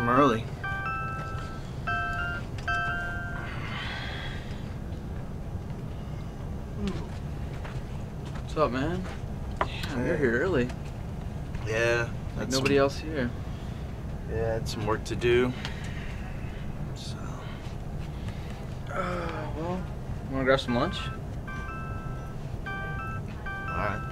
I'm early. What's up, man? Damn, you're here early. Yeah. Like nobody else here. Yeah, I had some work to do. So. Well, wanna grab some lunch? Alright.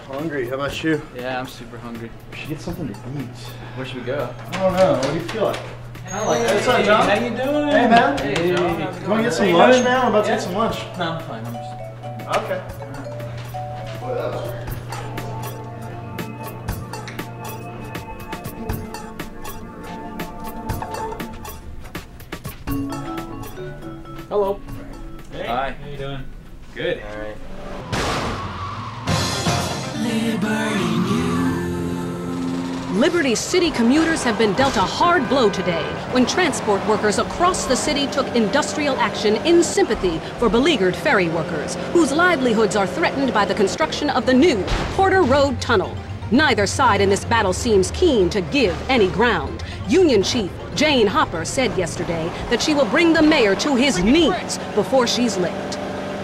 Hungry. How about you? Yeah, I'm super hungry. We should get something to eat. Where should we go? I don't know. What do you feel like? I like What's up, John? How you doing? Hey, man. Hey, You John. want to get some lunch, man? We're about to get some lunch. No, I'm fine. I'm just... Okay. Boy, that was weird. Hello. Hey, Hi. how you doing? Good. All right. Liberty City commuters have been dealt a hard blow today when transport workers across the city took industrial action in sympathy for beleaguered ferry workers whose livelihoods are threatened by the construction of the new Porter Road Tunnel. Neither side in this battle seems keen to give any ground. Union Chief Jane Hopper said yesterday that she will bring the mayor to his knees before she's licked.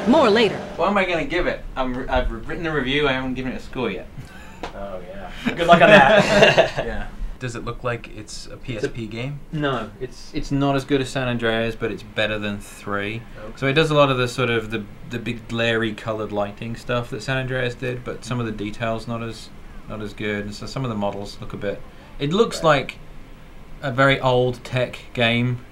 More later. What am I going to give it? I've written a review, I haven't given it a score yet. Oh yeah. Good luck on that. Yeah. Does it look like it's a PSP game? No, it's not as good as San Andreas, but it's better than 3. Okay. So it does a lot of the sort of the big glary coloured lighting stuff that San Andreas did, but some of the details not as good, and so some of the models look a bit. It looks like a very old tech game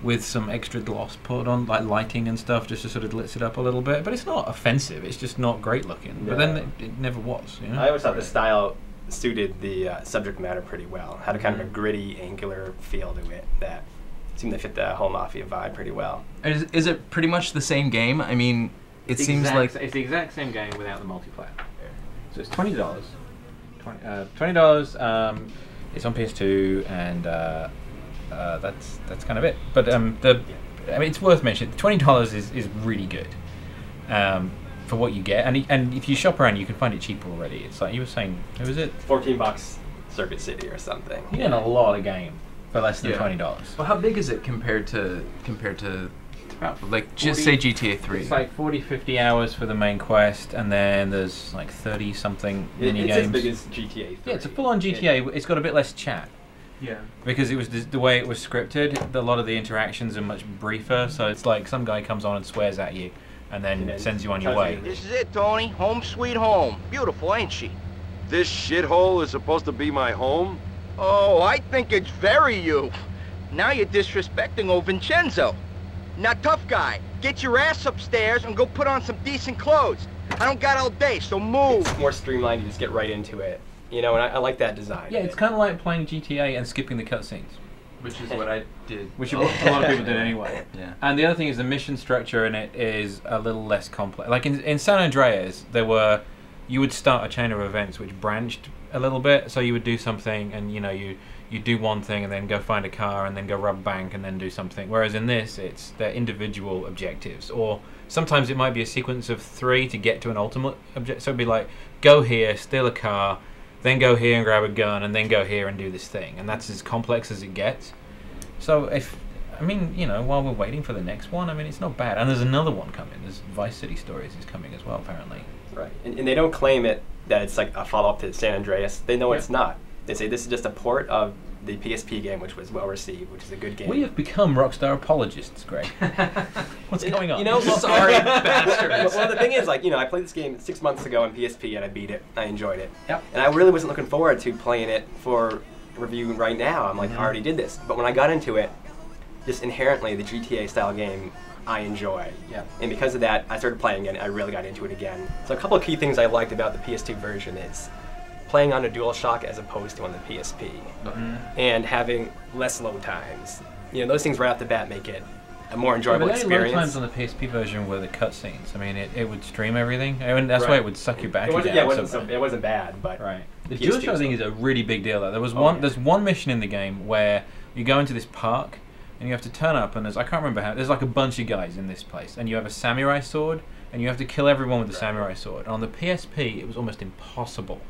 with some extra gloss put on, like lighting and stuff, just to sort of glitz it up a little bit. But it's not offensive. It's just not great looking. But then it never was. You know? I always thought the style suited the subject matter pretty well. Had a kind of a gritty, angular feel to it that seemed to fit the whole Mafia vibe pretty well. Is it pretty much the same game? I mean, it seems like it's the exact same game without the multiplayer. So it's $20. $20. It's on PS2, and that's kind of it. But I mean, it's worth mentioning. $20 is really good for what you get, and if you shop around, you can find it cheaper already. It's like you were saying, who was it? $14 Circuit City or something. You're getting a lot of game for less than $20. Well, how big is it compared to like just say GTA 3? It's like 40-50 hours for the main quest, and then there's like 30 something mini games. It's as big as GTA 3. Yeah, it's a full-on GTA. It's got a bit less chat. Yeah. Because it was the way it was scripted, a lot of the interactions are much briefer, so it's like some guy comes on and swears at you and then sends you on your way. This is it, Tony. Home sweet home. Beautiful, ain't she? This shithole is supposed to be my home? Oh, I think it's very you. Now you're disrespecting old Vincenzo. Now, tough guy, get your ass upstairs and go put on some decent clothes. I don't got all day, so move. It's more streamlined, you just get right into it. You know, and I like that design. Yeah, it's kind of like playing GTA and skipping the cutscenes. Which is what I did. Which a lot of people did anyway. Yeah. And the other thing is the mission structure in it is a little less complex. Like in San Andreas, you would start a chain of events which branched a little bit. So you would do something, and you do one thing, and then go find a car, and then go rob a bank, and then do something. Whereas in this, they're individual objectives, or sometimes it might be a sequence of 3 to get to an ultimate objective. So it'd be like, go here, steal a car, then go here and grab a gun, and then go here and do this thing. And that's as complex as it gets. So while we're waiting for the next one, I mean, it's not bad. And there's another one coming. There's Vice City Stories is coming as well, apparently. Right. And they don't claim that it's like a follow-up to San Andreas. They know it's not. They say this is just a port of the PSP game, which was well received, which is a good game. We have become Rockstar apologists, Greg. What's going on? You know, well, Sorry, bastards. Well, the thing is, like, you know, I played this game 6 months ago on PSP and I beat it. I enjoyed it. Yep. And I really wasn't looking forward to playing it for review right now. I'm like, I already did this. But when I got into it, just inherently, the GTA style game, I enjoy. Yep. And because of that, I started playing it and I really got into it again. So a couple of key things I liked about the PS2 version is playing on a DualShock as opposed to on the PSP. And having less load times. You know, those things right off the bat make it a more enjoyable but experience. The only times on the PSP version were the cutscenes. I mean, it would stream everything. I mean, that's why Right. it would suck your battery down. Yeah, it wasn't bad, but right. The PS2 DualShock thing is a really big deal. Though. There's one mission in the game where you go into this park and you have to turn up, and I can't remember how. There's like a bunch of guys in this place, and you have a samurai sword, and you have to kill everyone with the samurai sword. And on the PSP, it was almost impossible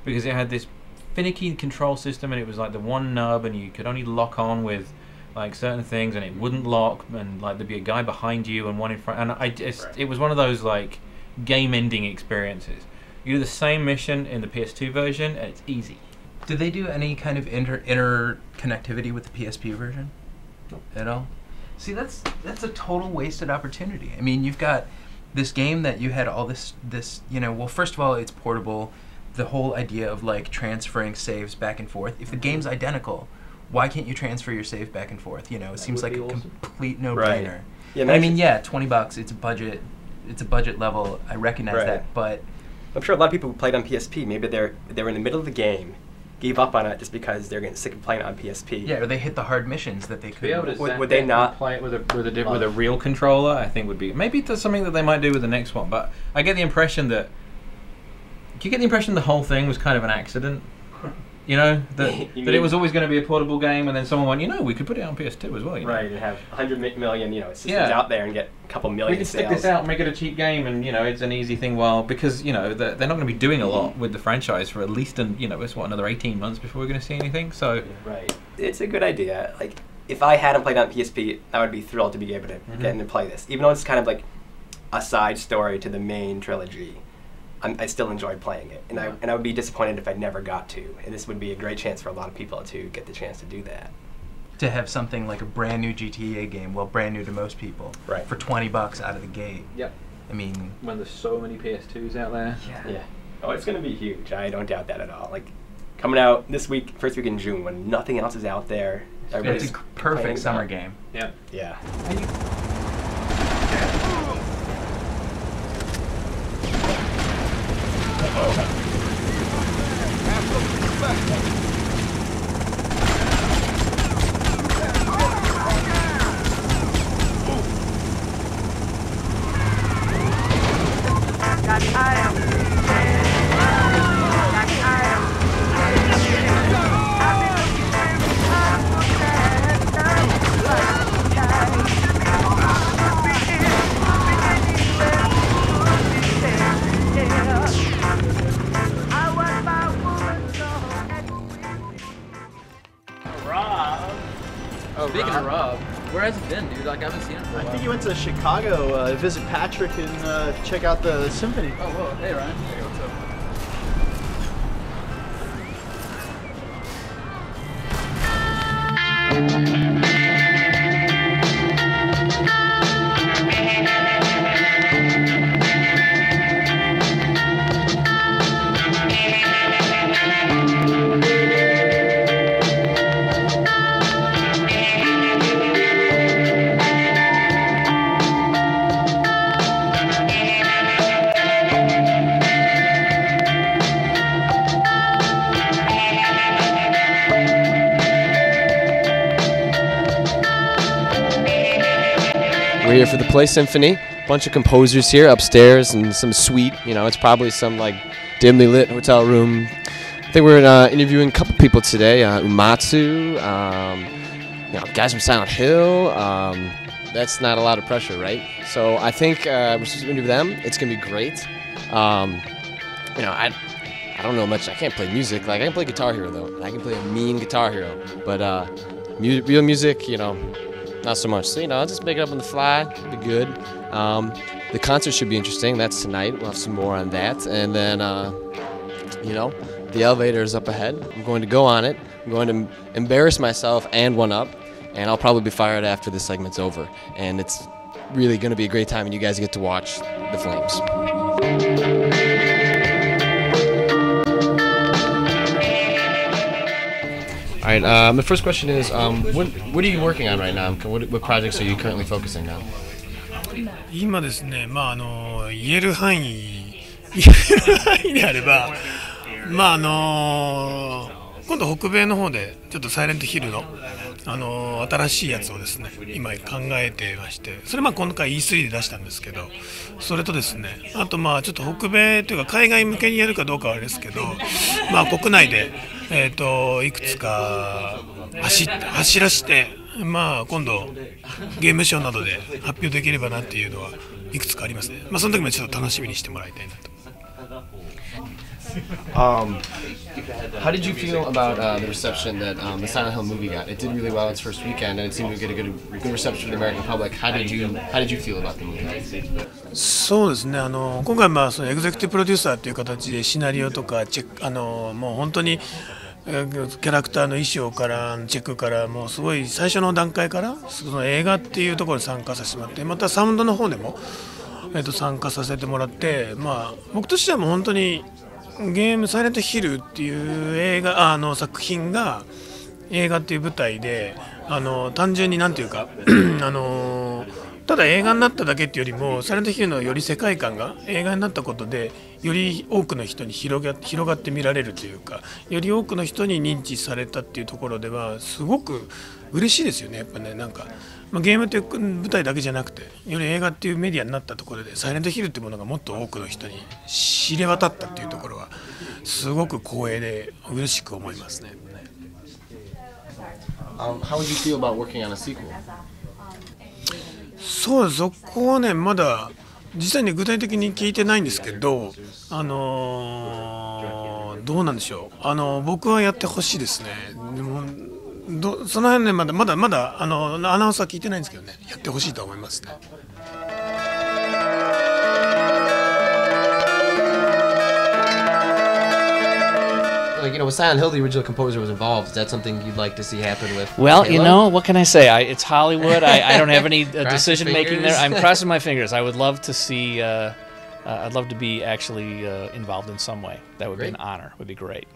because it had this finicky control system, and it was like the one nub, and you could only lock on with like certain things, and it wouldn't lock, and like there'd be a guy behind you and one in front, and it was one of those like game-ending experiences. You do the same mission in the PS2 version, and it's easy. Did they do any kind of interconnectivity with the PSP version at all? See, that's a total wasted opportunity. I mean, you've got this game that you had all this you know. Well, first of all, it's portable. The whole idea of like transferring saves back and forth. If the game's identical, why can't you transfer your save back and forth? You know, it seems like a complete no-brainer. Right. Yeah, I mean, yeah, $20. It's a budget level. I recognize Right. that, but I'm sure a lot of people who played on PSP, maybe they were in the middle of the game, gave up on it just because they're getting sick of playing on PSP. yeah, or they hit the hard missions that they To be able could. to Would they not play it with a real controller? I think would be maybe that's something that they might do with the next one. But I get the impression that the whole thing was kind of an accident. You know that it was always going to be a portable game, and then someone went, we could put it on PS2 as well. You know? Right, and have 100 million, systems Yeah. out there and get a couple million We can stick sales. this out, make it a cheap game, and it's an easy thing. Because they're not going to be doing a lot with the franchise for at least it's another 18 months before we're going to see anything. So Right, it's a good idea. Like if I hadn't played on PSP, I would be thrilled to be able to get in and play this, even though it's kind of like a side story to the main trilogy. I still enjoyed playing it, and I would be disappointed if I never got to. And this would be a great chance for a lot of people to get the chance to do that. To have something like a brand new GTA game, well, brand new to most people, Right. for $20 out of the gate. Yep. I mean, When there's so many PS2s out there. Yeah. Oh, it's going to be huge. I don't doubt that at all. Like coming out this week, first week in June, when nothing else is out there. it's everybody's a complaining perfect summer about- game. Yeah. Yeah. Speaking of Rob, where has he been, dude? Like, I haven't seen him for a I while. think he went to Chicago to visit Patrick and check out the Symphony. Oh, whoa. Hey, Ryan. Hey, what's up? We're here for the Play Symphony. Bunch of composers here upstairs and some suite. It's probably some like dimly lit hotel room. I think we're interviewing a couple people today. Umatsu, guys from Silent Hill. That's not a lot of pressure, right? So I think we're supposed to interview them. It's gonna be great. I don't know much. I can't play music. Like I can play Guitar Hero though. And I can play a mean Guitar Hero. But real music, not so much. So, I'll just make it up on the fly. It'll be good. The concert should be interesting. That's tonight. We'll have some more on that. And then, The elevator is up ahead. I'm going to go on it. I'm going to embarrass myself and one up, and I'll probably be fired after this segment's over. And it's really going to be a great time, and you guys get to watch the flames. All right, my first question is, what are you working on right now? What projects are you currently focusing on? 今ですね、言える範囲であれば、今度北米の方でちょっとサイレントヒルの新しいやつをですね、今考えてまして、それ今回 E3 で出したんですけど、それとですね、あとちょっと北米というか海外向けにやるかどうかはあれですけど、国内でいくつか走らして、今度ゲームショーなどで発表できればなっていうのはいくつかありますね。その時もちょっと楽しみにしてもらいたいなと。How did you feel about the reception that the Silent Hill movie got? It did really well its first weekend, and it seemed to get a good reception from the American public. How did you feel about the movie? そうですね。今回そのエグゼクティブプロデューサーという形でシナリオとかもう本当にキャラクターの衣装からチェックからもうすごい最初の段階からその映画っていうところに参加させてもらって、またサウンドの方でも参加させてもらって、僕としてはもう本当にゲーム「サイレントヒル」っていう映画作品が映画っていう舞台で単純になんていうかただ映画になっただけっていうよりもサイレントヒルのより世界観が映画になったことでより多くの人に広がって見られるというか、より多くの人に認知されたっていうところではすごく嬉しいですよね。やっぱね、なんかゲームという舞台だけじゃなくてより映画っていうメディアになったところでサイレントヒルっていうものがもっと多くの人に知れ渡ったっていうところはすごく光栄で嬉しく思いますね。How would you feel about working on a sequel? そうです。そこはねまだ実際に具体的に聞いてないんですけど、どうなんでしょう。僕はやってほしいですね。でもその辺ねまだアナウンスは聞いてないんですけどね、やってほしいと思いますね。Like, with Silent Hill, the original composer was involved. Is that something you'd like to see happen with? Well, Halo? what can I say? It's Hollywood. I don't have any decision making there. I'm crossing my fingers. I would love to see. I'd love to be actually involved in some way. That would be an honor. Would be great.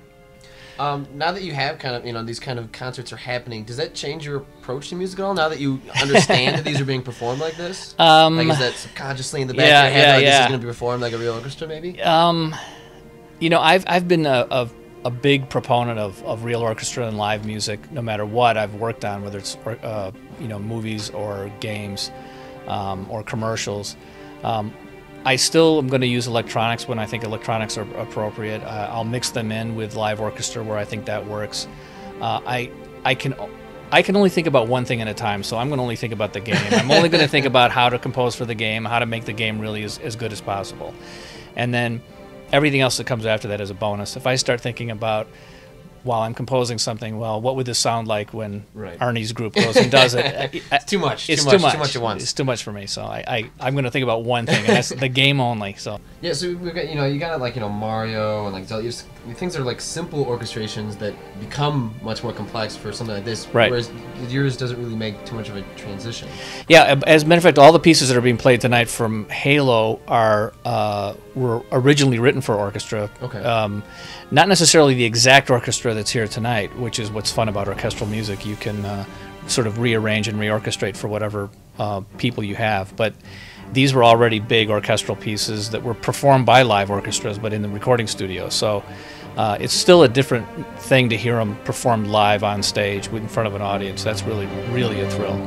Now that you have kind of, these kind of concerts are happening, does that change your approach to music at all? Now that you understand that these are being performed like this, like is that subconsciously in the back of your head, like this is going to be performed like a real orchestra, maybe? I've been a big proponent of real orchestra and live music, no matter what I've worked on, whether it's movies or games or commercials. I still am going to use electronics when I think electronics are appropriate. I'll mix them in with live orchestra where I think that works. I can only think about one thing at a time, so I'm going to only think about the game. I'm only going to think about how to compose for the game, how to make the game really as good as possible. And then everything else that comes after that is a bonus. If I start thinking about, while I'm composing something, well, what would this sound like when Arnie's group goes and does it? It's too much. It's too much at once. It's too much for me. So I'm going to think about one thing, and that's the game only. So yeah, so we've got you got like Mario and like Zelda, things that are like simple orchestrations that become much more complex for something like this. Right. Whereas yours doesn't really make too much of a transition. Yeah, as a matter of fact, all the pieces that are being played tonight from Halo were originally written for orchestra. Okay. Not necessarily the exact orchestra that's here tonight, which is what's fun about orchestral music. You can sort of rearrange and reorchestrate for whatever people you have. But these were already big orchestral pieces that were performed by live orchestras, but in the recording studio. So it's still a different thing to hear them performed live on stage in front of an audience. That's really, really a thrill.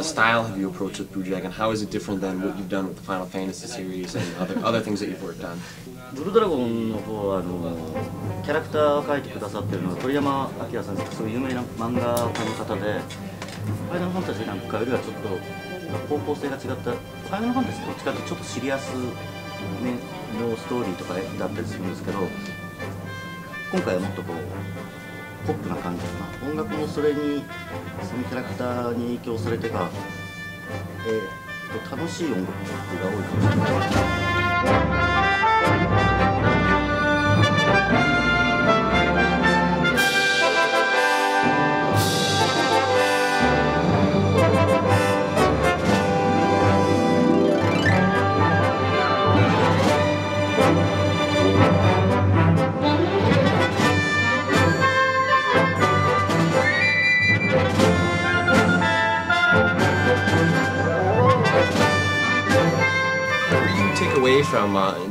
Style have you approached with Blue Dragon? How is it different than what you've done with the Final Fantasy series and other things that you've worked on? ブルードラゴンの方はキャラクターを描いてくださってるのは鳥山明さんというすごい有名な漫画家の方で、ファイナルファンタジーなんかよりはちょっと方向性が違った。ファイナルファンタジーってどっちかってちょっとシリアス面のストーリーとかだったりするんですけど、今回はもっとこうポップな感じかな。音楽もそれにそのキャラクターに影響されてか、楽しい音楽が多いかもしれない。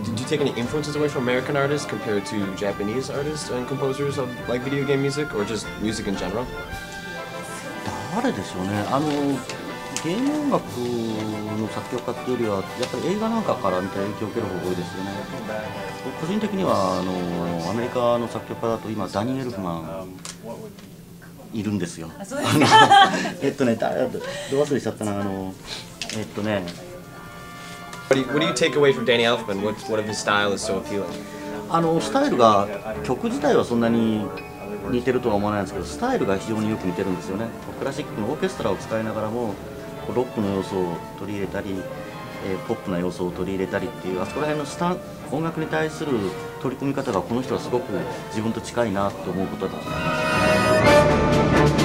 Did you take any influences away from American artists compared to Japanese artists and composers of like video game music, or just music in general? 誰でしょうね。ゲーム音楽の作曲家っていうよりはやっぱり映画なんかから見た影響を受ける方が多いですよね。個人的にはアメリカの作曲家だと今ダニエル・エルフマンいるんですよ。誰だど忘れしちゃったな。What do you take away from Danny Elfman? What of his style is so appealing? スタイルが曲自体はそんなに似てるとは思わないんですけど、スタイルが非常によく似てるんですよね。クラシックのオーケストラを使いながらもロックの要素を取り入れたり、ポップな要素を取り入れたりっていう、あそこら辺の音楽に対する取り組み方がこの人はすごく自分と近いなと思うことだと思います。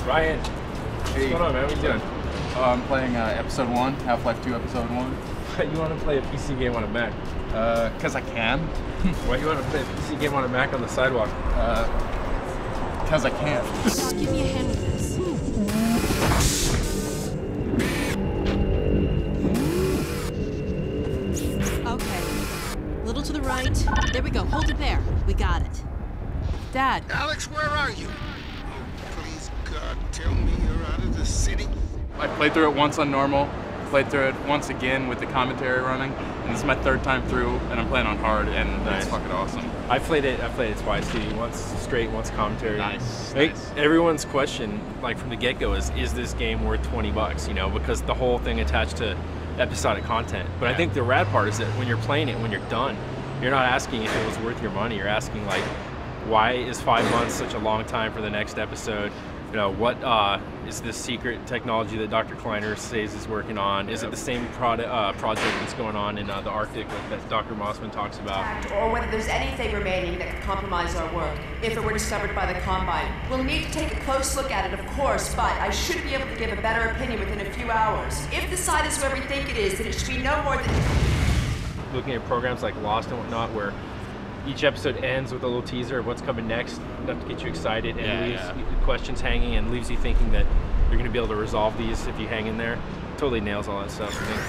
Ryan, what's going on, man? What are you doing? I'm playing Episode 1, Half-Life 2 Episode 1. You want to play a PC game on a Mac? Because I can. Why do you want to play a PC game on a Mac on the sidewalk? Because I can. Just give me a hand with this. Okay. Little to the right. There we go. Hold it there. We got it. Dad. Alex, where are you? Please, God, tell me you're out of the city. I played through it once on normal, played through it once again with the commentary running, and this is my third time through, and I'm playing on hard, and it's fucking awesome. I played it twice too. Once straight, once commentary. Nice. Everyone's question, like from the get-go, is this game worth $20? You know, because the whole thing attached to episodic content. But I think the rad part is that when you're playing it, when you're done, you're not asking if it was worth your money. You're asking like, why is 5 months such a long time for the next episode? You know, what is this secret technology that Dr. Kleiner says is working on? Is it the same project that's going on in the Arctic that Dr. Mossman talks about? Or whether there's anything remaining that could compromise our work, if it were discovered by the Combine. We'll need to take a close look at it, of course, but I should be able to give a better opinion within a few hours. If the site is where we think it is, then it should be no more than... Looking at programs like Lost and whatnot, where each episode ends with a little teaser of what's coming next, enough to get you excited and leaves questions hanging and leaves you thinking that you're going to be able to resolve these if you hang in there. Totally nails all that stuff, I think.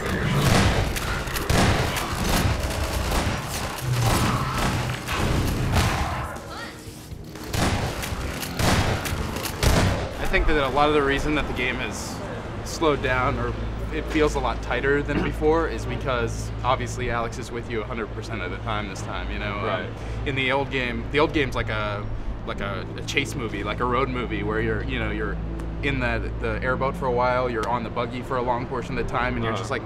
I think that a lot of the reason that the game has slowed down, or it feels a lot tighter than before, is because obviously Alex is with you 100% of the time this time, you know. Right. In the old game's like a chase movie, like a road movie, where you're in the airboat for a while, you're on the buggy for a long portion of the time, and you're just like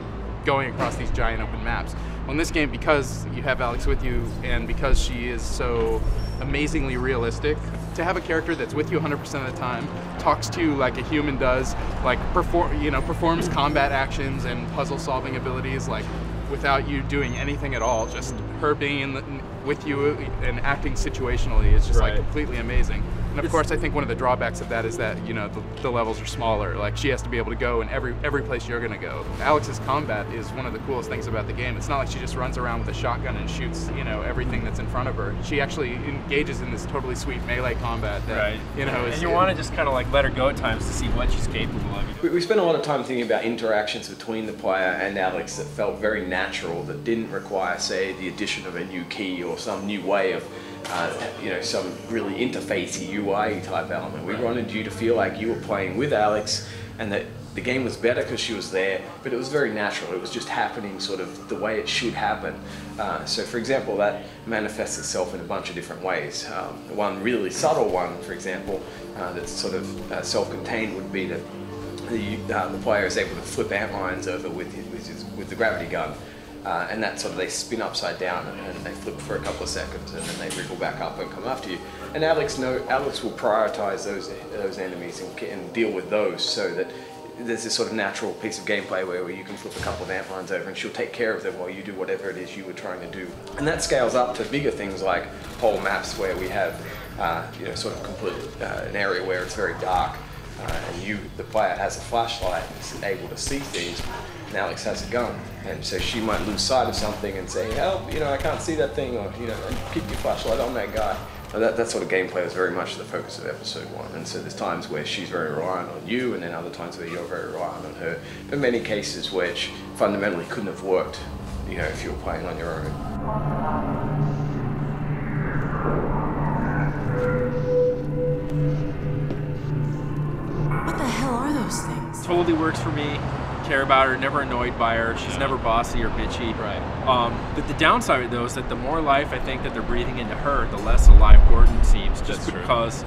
going across these giant open maps. Well, in this game, because you have Alex with you and because she is so amazingly realistic, to have a character that's with you 100% of the time, talks to you like a human does, like performs combat actions and puzzle solving abilities like without you doing anything at all, just her being with you and acting situationally is just like completely amazing. And of course, I think one of the drawbacks of that is that, you know, the levels are smaller. Like, she has to be able to go in every place you're gonna go. Alex's combat is one of the coolest things about the game. It's not like she just runs around with a shotgun and shoots, you know, everything that's in front of her. She actually engages in this totally sweet melee combat that, you know, and you want to just kind of like let her go at times to see what she's capable of. We spent a lot of time thinking about interactions between the player and Alex that felt very natural, that didn't require, say, the addition of a new key or some new way of you know, some really interfacey UI type element. We wanted you to feel like you were playing with Alex and that the game was better because she was there, but it was very natural. It was just happening sort of the way it should happen. So for example, that manifests itself in a bunch of different ways. One really subtle one, for example, that's sort of self-contained would be that the player is able to flip antlines over with the gravity gun. And that sort of, they spin upside down and they flip for a couple of seconds and then they wriggle back up and come after you. And Alex will prioritize those enemies and deal with those, so that there's this sort of natural piece of gameplay where you can flip a couple of antlines over and she'll take care of them while you do whatever it is you were trying to do. And that scales up to bigger things like whole maps where we have you know, sort of complete an area where it's very dark and the player has a flashlight and is able to see things. And Alex has a gun, and so she might lose sight of something and say, help, you know, I can't see that thing, or, you know, keep your flashlight on that guy. That sort of gameplay is very much the focus of episode 1, and so there's times where she's very reliant on you, and then other times where you're very reliant on her. But many cases which fundamentally couldn't have worked, you know, if you were playing on your own. What the hell are those things? Totally works for me. Care about her, never annoyed by her. She's never bossy or bitchy. But the downside of though is that the more life I think that they're breathing into her, the less alive Gordon seems. Just because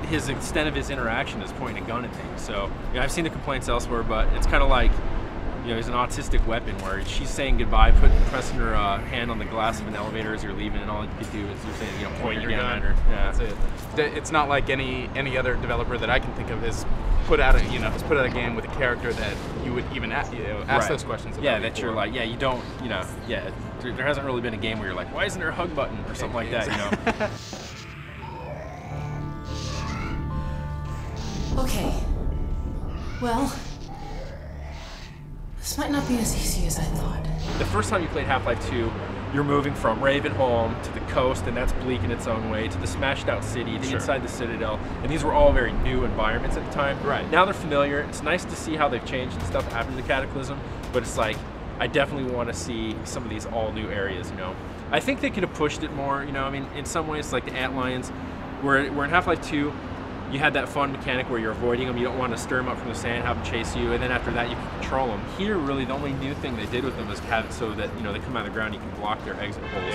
his extent of his interaction is pointing a gun at things. So you know, I've seen the complaints elsewhere, but it's kind of like, you know, he's an autistic weapon where she's saying goodbye, pressing her hand on the glass of an elevator as you're leaving, and all you could do is you're saying, you know, point your gun at her. Yeah, that's it. It's not like any other developer that I can think of has put out a game with a character that you would even ask those questions about. Yeah, that you're like, yeah, you don't, you know, yeah, there hasn't really been a game where you're like, why isn't there a hug button or something like that, you know? Okay. Well, this might not be as easy as I thought. The first time you played Half-Life 2, you're moving from Ravenholm to the coast, and that's bleak in its own way, to the smashed out city, to inside the Citadel, and these were all very new environments at the time. Now they're familiar. It's nice to see how they've changed and stuff after the Cataclysm, but it's like, I definitely want to see some of these all new areas, you know. I think they could have pushed it more, you know, I mean, in some ways, like the antlions, where in Half-Life 2, you had that fun mechanic where you're avoiding them, you don't want to stir them up from the sand, have them chase you, and then after that you can control them. Here, really, the only new thing they did with them is have it so that, you know, they come out of the ground, you can block their exit holes.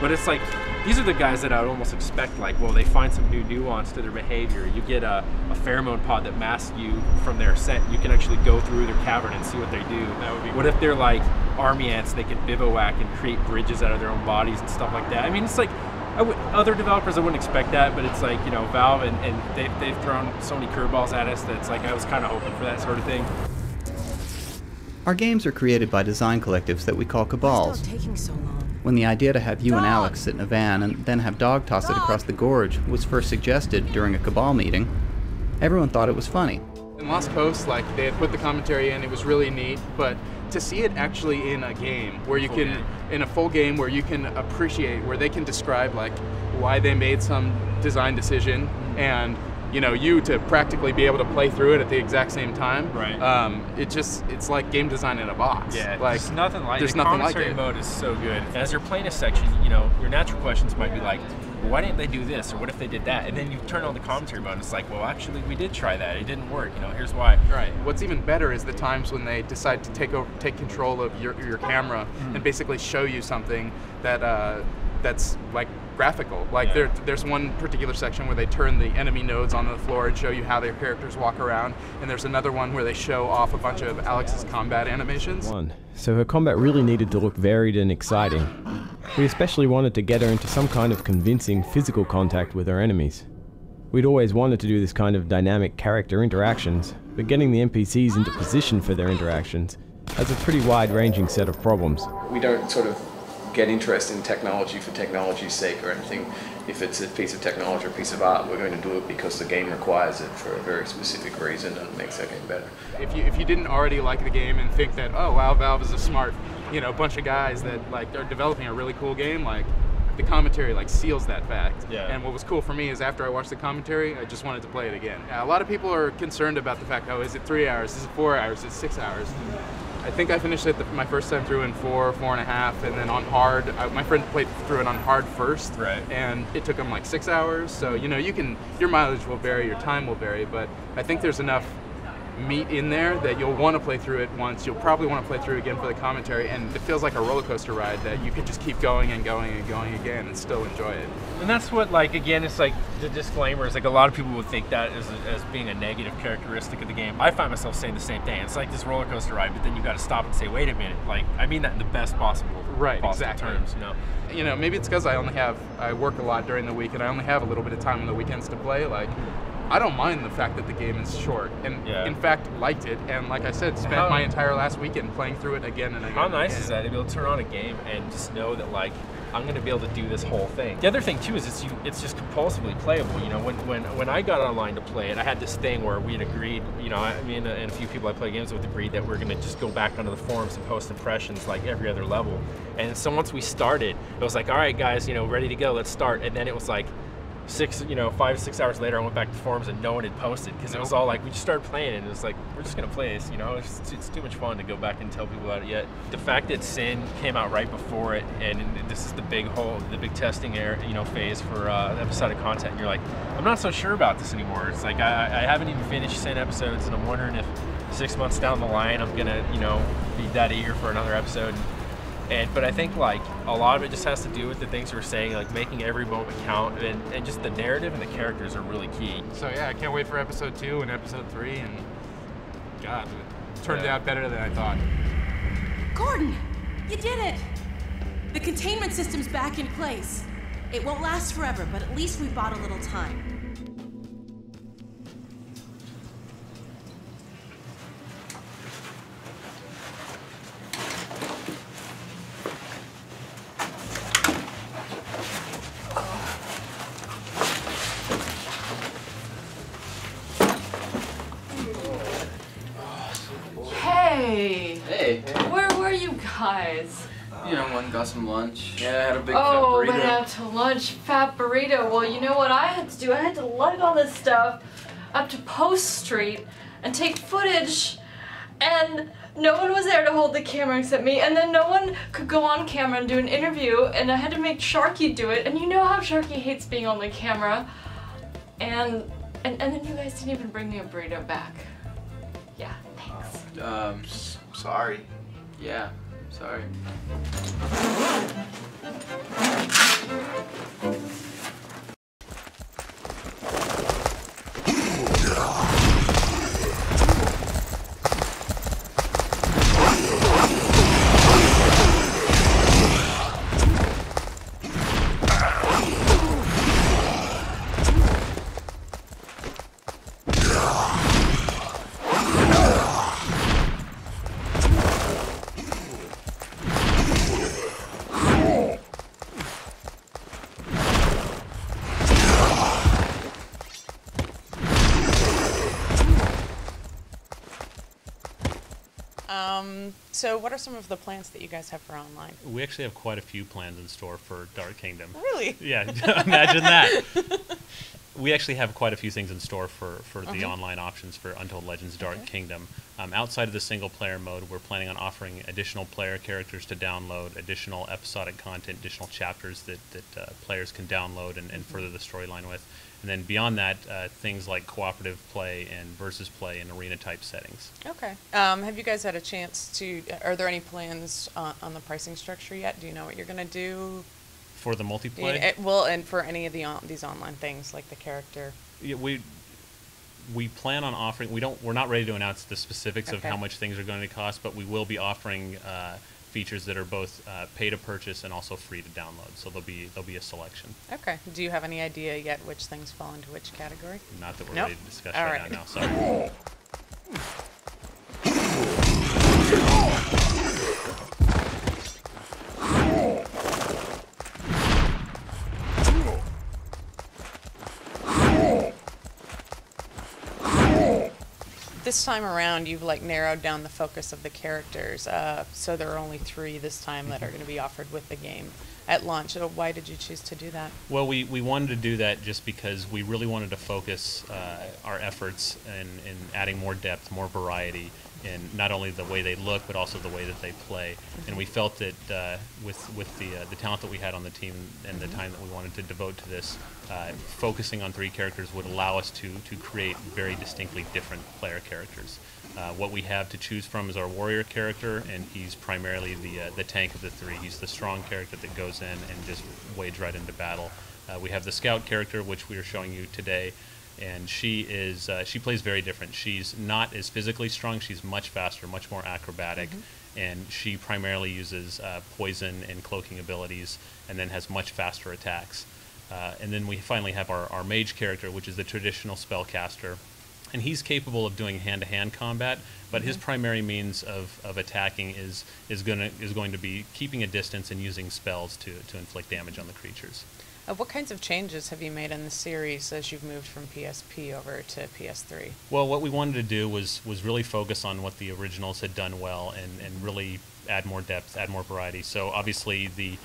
But it's like, these are the guys that I would almost expect, like, well, they find some new nuance to their behavior. You get a pheromone pod that masks you from their scent. You can actually go through their cavern and see what they do. That would be what if they're like army ants, they can bivouac and create bridges out of their own bodies and stuff like that. I mean, it's like, other developers, I wouldn't expect that, but it's like, you know, Valve and they've thrown so many curveballs at us that it's like I was kind of hoping for that sort of thing. Our games are created by design collectives that we call cabals. Taking so long? When the idea to have you and Alex sit in a van and then have Dog toss it across the gorge was first suggested during a cabal meeting, everyone thought it was funny. In Lost Coast, like, they had put the commentary in, it was really neat, but to see it actually in a game where you can, in a full game where you can appreciate, where they can describe like why they made some design decision, and you know, you to practically be able to play through it at the exact same time. It's like game design in a box. Yeah, like there's nothing like it. The commentary mode is so good. As you're playing a section, you know, your natural questions might be like, well, why didn't they do this, or what if they did that? And then you turn on the commentary mode and it's like, well, actually we did try that, it didn't work, you know, here's why. What's even better is the times when they decide to take control of your camera and basically show you something that that's like graphical. Like there's one particular section where they turn the enemy nodes onto the floor and show you how their characters walk around, and there's another one where they show off a bunch of Alex's combat animations. So her combat really needed to look varied and exciting. We especially wanted to get her into some kind of convincing physical contact with her enemies. We'd always wanted to do this kind of dynamic character interactions, but getting the NPCs into position for their interactions has a pretty wide-ranging set of problems. We don't sort of get interested in technology for technology's sake or anything. If it's a piece of technology or a piece of art, we're going to do it because the game requires it for a very specific reason and it makes that game better. If you didn't already like the game and think that, oh wow, Valve is a smart, bunch of guys that like are developing a really cool game, like the commentary like seals that fact. Yeah. And what was cool for me is after I watched the commentary, I just wanted to play it again. A lot of people are concerned about the fact, oh, is it 3 hours? Is it 4 hours? Is it 6 hours? I think I finished it my first time through in 4.5, and then on hard, my friend played through it on hard first, right? And it took him like 6 hours. So your mileage will vary, your time will vary, but I think there's enough meat in there that you'll want to play through it once. You'll probably want to play through it again for the commentary, and it feels like a roller coaster ride that you could just keep going and going and going again and still enjoy it. And that's what, like, again, it's like the disclaimer is like a lot of people would think that as being a negative characteristic of the game. I find myself saying the same thing. It's like this roller coaster ride, but then you got to stop and say, wait a minute. Like, I mean that in the best possible terms. Maybe it's because I work a lot during the week and I only have a little bit of time on the weekends to play. Like, I don't mind the fact that the game is short, and in fact liked it, and like I said, spent my entire last weekend playing through it again and again. How nice is that to be able to turn on a game and just know that, like, I'm going to be able to do this whole thing. The other thing too is it's just compulsively playable. When I got online to play it, I had this thing where we had agreed, me and a few people I play games with agreed that we're going to just go back onto the forums and post impressions like every other level. And so once we started, it was like, all right guys, ready to go, let's start. And then it was like 5 to 6 hours later, I went back to the forums and no one had posted because it was all like, we just started playing it and it was like, we're just gonna play this, it's too much fun to go back and tell people about it yet. The fact that Sin came out right before it, and this is the big testing phase for episodic content, and you're like, I'm not so sure about this anymore. It's like, I haven't even finished Sin episodes, and I'm wondering if 6 months down the line, I'm gonna, be that eager for another episode. But I think, like, a lot of it just has to do with the things we're saying, like making every moment count, and just the narrative and the characters are really key. So yeah, I can't wait for episode 2 and episode 3, and God, it turned out better than I thought. Gordon, you did it! The containment system's back in place. It won't last forever, but at least we bought a little time. Hey, where were you guys? Went and got some lunch. Yeah, I had a big fat burrito. Went out to lunch, fat burrito. Well, you know what I had to do? I had to lug all this stuff up to Post Street and take footage, and no one was there to hold the camera except me, and then no one could go on camera and do an interview, and I had to make Sharky do it, and you know how Sharky hates being on the camera, and then you guys didn't even bring me a burrito back. Yeah, thanks. Sorry. Yeah, sorry. So what are some of the plans that you guys have for online? We actually have quite a few plans in store for Dark Kingdom. Really? Yeah, imagine that. We actually have quite a few things in store for the online options for Untold Legends Dark Kingdom. Outside of the single-player mode, we're planning on offering additional player characters to download, additional episodic content, additional chapters that players can download and further the storyline with. And then beyond that, things like cooperative play and versus play in arena-type settings. Okay. Have you guys had a chance to, are there any plans on the pricing structure yet? Do you know what you're going to do? For the multiplayer? Well, and for any of these online things, like the character? Yeah, we plan on offering, we're not ready to announce the specifics of how much things are going to cost, but we will be offering features that are both pay to purchase and also free to download. So there'll be a selection. Okay. Do you have any idea yet which things fall into which category? Not that we're Nope. ready to discuss All right now. Sorry. This time around, you've like narrowed down the focus of the characters, so there are only 3 this time that are going to be offered with the game at launch. So why did you choose to do that? Well, we wanted to do that just because we really wanted to focus our efforts in adding more depth, more variety in not only the way they look, but also the way that they play. And we felt that with the talent that we had on the team and the time that we wanted to devote to this, focusing on 3 characters would allow us to create very distinctly different player characters. What we have to choose from is our warrior character, and he's primarily the tank of the 3. He's the strong character that goes in and just wades right into battle. We have the scout character, which we are showing you today, and she plays very different. She's not as physically strong. She's much faster, much more acrobatic, and she primarily uses poison and cloaking abilities, and then has much faster attacks. And then we finally have our mage character, which is the traditional spellcaster. And he's capable of doing hand-to-hand combat, but his primary means of attacking is going to be keeping a distance and using spells to inflict damage on the creatures. What kinds of changes have you made in the series as you've moved from PSP over to PS3? Well, what we wanted to do was really focus on what the originals had done well and really add more depth, add more variety. So obviously the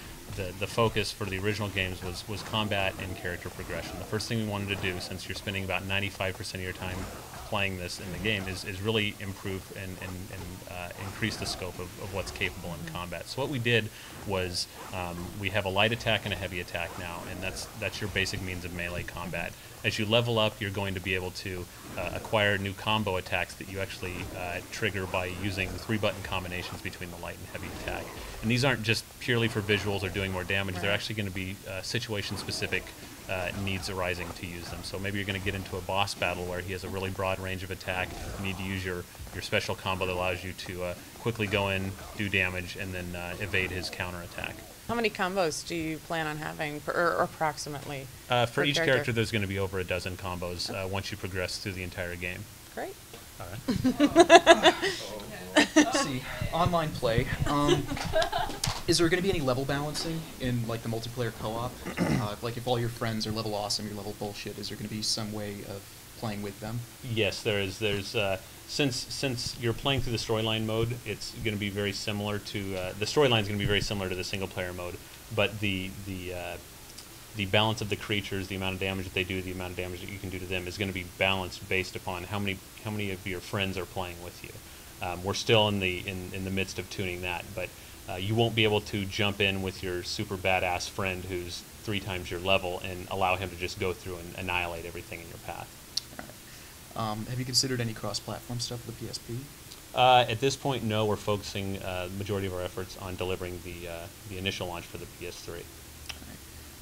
focus for the original games was combat and character progression. The first thing we wanted to do, since you're spending about 95% of your time playing this in the game, is really improve and increase the scope of what's capable in combat. So what we did was we have a light attack and a heavy attack now, and that's your basic means of melee combat. As you level up, you're going to be able to acquire new combo attacks that you actually trigger by using 3-button combinations between the light and heavy attack. And these aren't just purely for visuals or doing more damage. They're actually going to be situation-specific needs arising to use them. So maybe you're going to get into a boss battle where he has a really broad range of attack. You need to use your special combo that allows you to quickly go in, do damage, and then evade his counterattack. How many combos do you plan on having, or approximately? For each character, there's going to be over a dozen combos once you progress through the entire game. Great. All right. Let's see, online play. Is there going to be any level balancing in like the multiplayer co-op? Like if all your friends are level awesome, you're level bullshit, is there going to be some way of playing with them? Yes, there is. There's since you're playing through the storyline mode, it's going to be very similar to the storyline is going to be very similar to the single player mode, but the balance of the creatures, the amount of damage that they do, the amount of damage that you can do to them is going to be balanced based upon how many of your friends are playing with you. We're still in the midst of tuning that, but you won't be able to jump in with your super badass friend who's 3 times your level and allow him to just go through and annihilate everything in your path. Have you considered any cross-platform stuff with the PSP? At this point, no. We're focusing the majority of our efforts on delivering the initial launch for the PS3. All right.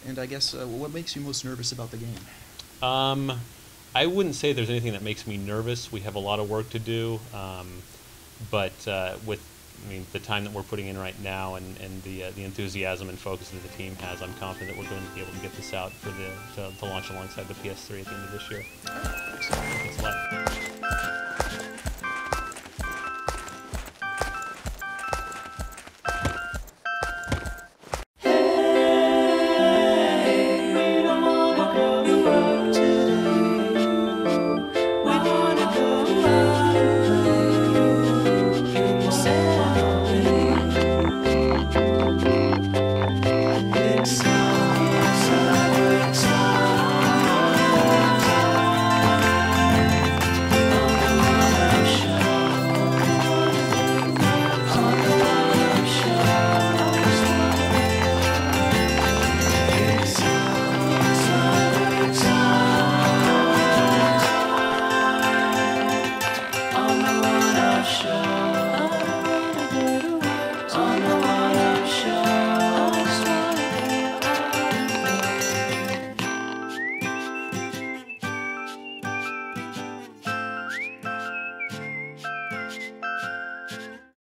And I guess what makes you most nervous about the game? I wouldn't say there's anything that makes me nervous. We have a lot of work to do, but with the time that we're putting in right now and the enthusiasm and focus that the team has, I'm confident that we're going to be able to get this out for the launch alongside the PS3 at the end of this year. Thanks a lot.